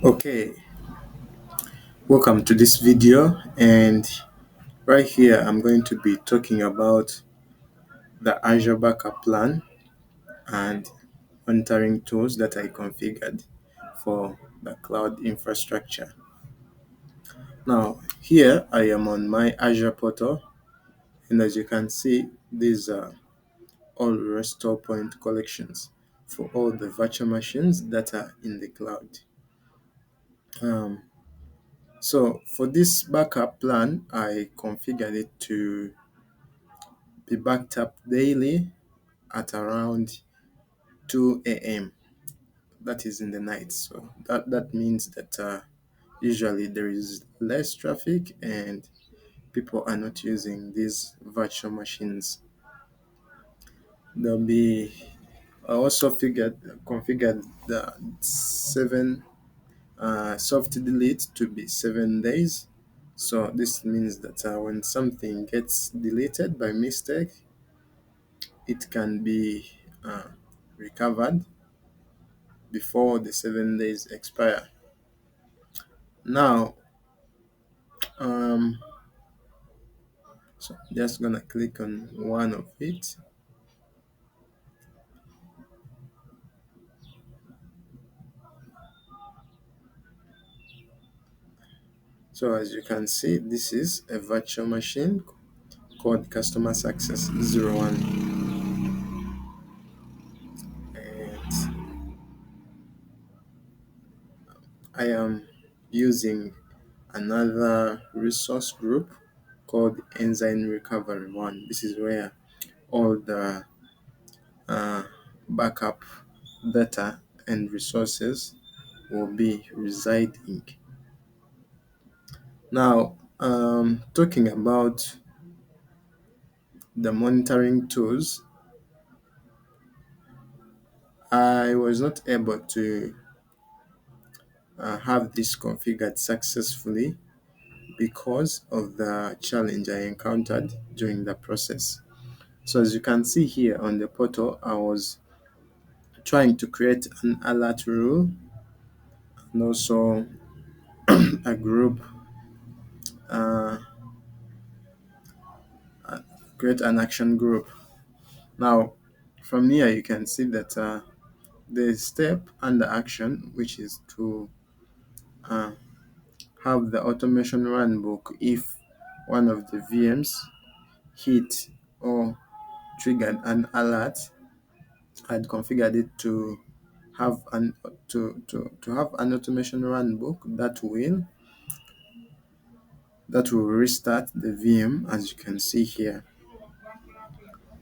Okay, welcome to this video, and right here I'm going to be talking about the Azure backup plan and monitoring tools that I configured for the cloud infrastructure. Now here I am on my Azure portal, and as you can see, these are all restore point collections for all the virtual machines that are in the cloud. um, so for this backup plan, I configured it to be backed up daily at around 2 a.m. That is in the night. So that means that usually there is less traffic and people are not using these virtual machines. There'll be I also configured the seven soft delete to be 7 days. So this means that when something gets deleted by mistake, it can be uh, recovered before the 7 days expire. Now, um, so I'm just gonna click on one of it. So as you can see, this is a virtual machine called Customer Success 01, and I am using another resource group called Enzyme Recovery 1. This is where all the uh, backup data and resources will be residing. Now, talking about the monitoring tools, I was not able to have this configured successfully because of the challenge I encountered during the process. So as you can see here on the portal, I was trying to create an alert rule and also a group, uh, create an action group. Now, from here you can see that the step under action, which is to uh, have the automation run book if one of the VMs hit or triggered an alert. I'd configured it to have to have an automation run book that will restart the VM, as you can see here.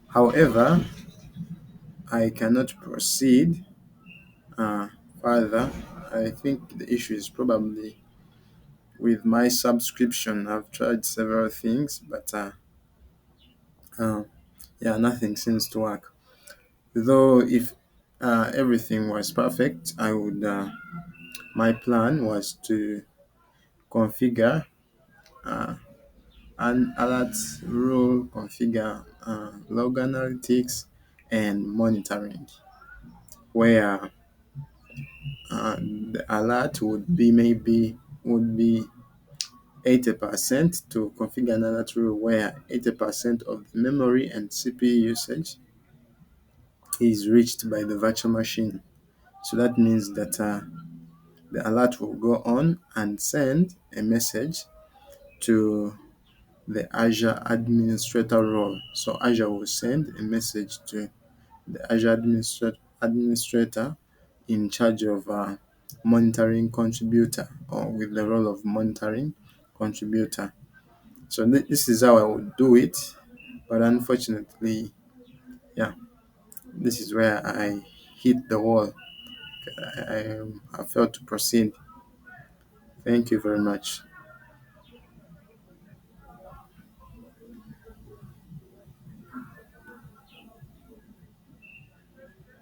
However, I cannot proceed uh, further. I think the issue is probably with my subscription. I've tried several things, but uh, yeah, nothing seems to work. Though if everything was perfect, I would. My plan was to configure uh, an alert rule, configure log analytics, and monitoring, where the alert would be 80% to configure an alert rule where 80% of the memory and CPU usage is reached by the virtual machine. So that means that the alert will go on and send a message to the Azure administrator role. So Azure will send a message to the Azure administrator in charge of monitoring contributor, or with the role of monitoring contributor. So this is how I would do it, but unfortunately, yeah, this is where I hit the wall. I failed to proceed. Thank you very much.